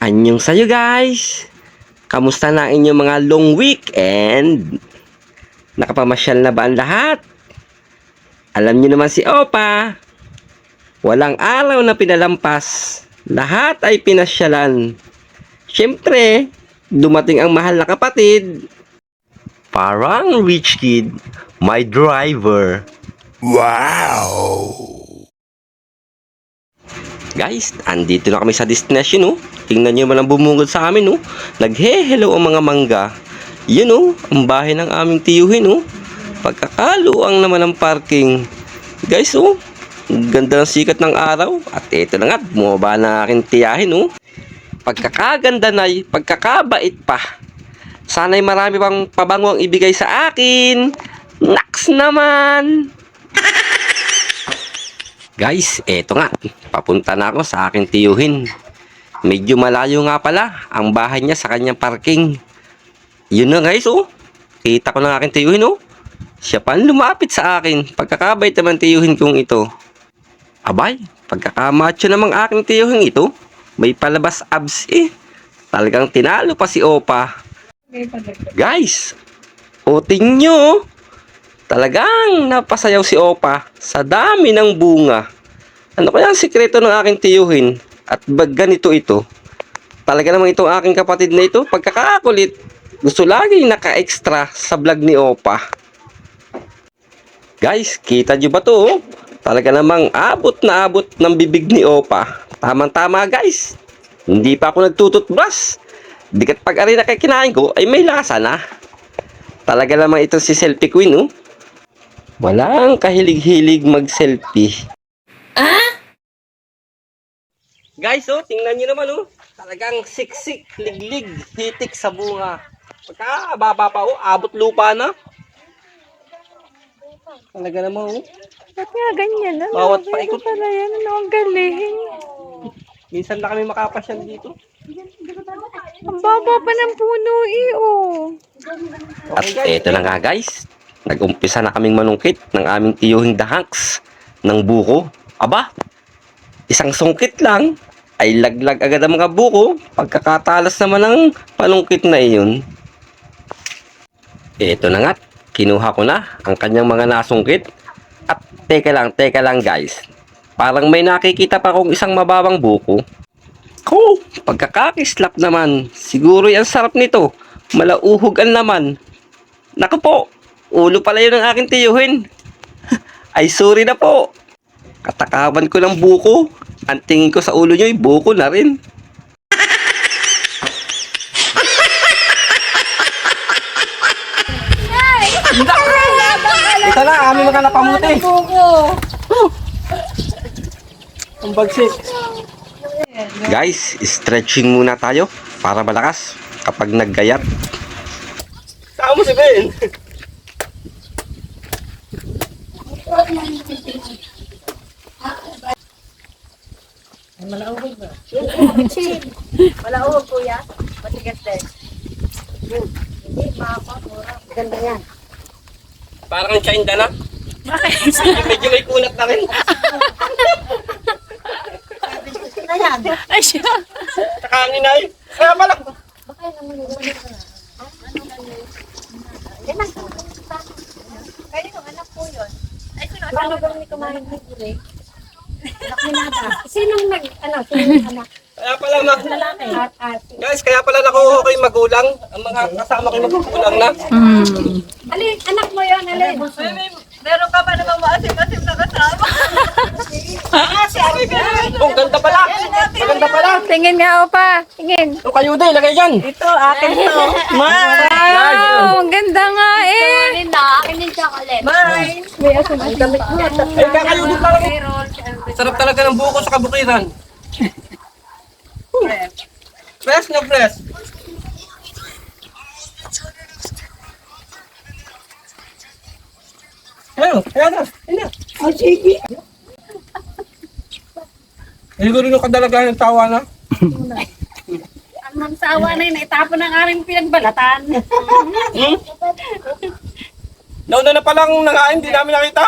Anyong sa'yo guys! Kamusta na ang inyong mga long weekend? Nakapamasyal na ba ang lahat? Alam niyo naman si Opa, walang araw na pinalampas, lahat ay pinasyalan. Siyempre, dumating ang mahal na kapatid. Parang rich kid, my driver. Wow! Guys, andito na kami sa destination, oh. Tingnan nyo man ang bumungod sa amin, oh. Naghe-hello ang mga mangga. Yun, oh, ang bahay ng aming tiyuhin, oh. Pagkakaluang naman ang parking. Guys, oh, ganda ng sikat ng araw. At ito na nga, bumaba na aking tiyahin, oh. Pagkakaganda na, pagkakabait pa. Sana'y marami pang pabango ang ibigay sa akin. Naks naman! Guys, eto nga, papunta na ako sa aking tiyuhin. Medyo malayo nga pala ang bahay niya sa kanyang parking. Yun na guys, oh. Kita ko ng aking tiyuhin, oh. Siya pa lumapit sa akin. Pagkakabait naman tiyuhin kong ito. Abay, pagkakamacho namang aking tiyuhin ito. May palabas abs eh. Talagang tinalo pa si Opa. Guys, o tingin nyo, talagang napasayaw si Opa sa dami ng bunga. Ano kaya ang sikreto ng aking tiyuhin? At bag ganito ito. Talaga namang itong aking kapatid na ito, pagkakakulit, gusto laging naka-extra sa vlog ni Opa. Guys, kita nyo ba to? Talaga namang abot na abot ng bibig ni Opa. Tamang-tama guys. Hindi pa ako nagtututbrush. Dikat pag ari na kinain ko, ay may lasa na. Talaga namang ito si Selfie Queen, oh. Walang kahilig-hilig mag-selfie. Ah? Guys, oh, tingnan nyo naman, oh. Talagang siksik, liglig, hitik sa bunga. Pagkababa pa, oh, abot lupa na. Talaga naman, oh. Ba't nga ganyan? Ano? Bawat paikot. Pala yan. Ano ang galing? Minsan na kami makapasyal dito. Ang baba pa ng puno oh. At eto na nga guys. Nag-umpisa na kaming manungkit ng aming tiyuhing dahanks ng buko. Aba, isang sungkit lang ay laglag agad ang mga buko. Pagkakatalas naman ng panungkit na iyon. Eto na nga. Kinuha ko na ang kanyang mga nasungkit. At teka lang guys. Parang may nakikita pa akong isang mababang buko. Oh, pagkakakislap naman. Siguro yung sarap nito. Malauhog ang laman. Naku po, ulo pala yun ng aking tiyuhin. Ay sorry na po. Katakawan ko ng buko. Ang tingin ko sa ulo nyo ay buko na rin. Ito na, aming mga napamuti. Ang bagsik. Guys, stretching muna tayo para malakas kapag naggayat. Saan mo si Ben? Malaugog ba? Malaugog kuya. Matigas din. Hindi, mapa. Ganda yan. Parang China na. Medyo may kunat na rin. Ay siya. Kakanin ay. Kaya pala. Baka yun naman yung yan lang. Kaya yung anak po yun. Ay, sino anak ko ni kumain ng gulay? Anak ni Nada. Sinong anak? Kaya pala na. Lalaki. Guys, kaya pala nakuha ko yung magulang. Ang mga kasama ko yung magulang na. Alin, anak mo yun, alin. Meron ka pa namang maasim-asim na kasama. Oh, ganda pala. Maganda pala. Tingin nga, Opa. Tingin. Yung kayuda, ilagay dyan. Ito, akin to. Wow! Ang ganda nga eh. Akin din chocolate. Bye! May asim-asim pa. Ay, kakayuda talaga. Sarap talaga ng buko sa kabukiran. Fresh na fresh. Ano? Kaya na. Ayun na. Oh, sige. Siguro yung kadalagaan ng tawa na. Ang magsawa na yun, itapon ng aming pinagbalatan. Nauna na palang nangain, hindi namin nakita.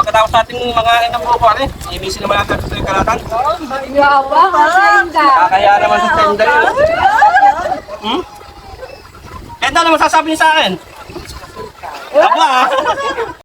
pagkatapos natin mga inang buko pare, ibisi naman natin sa kalatan. Yawa, kasenda. Kaya naman sa tender yun. Hmm? Kaya ano masasabi niyo sa akin? Aba!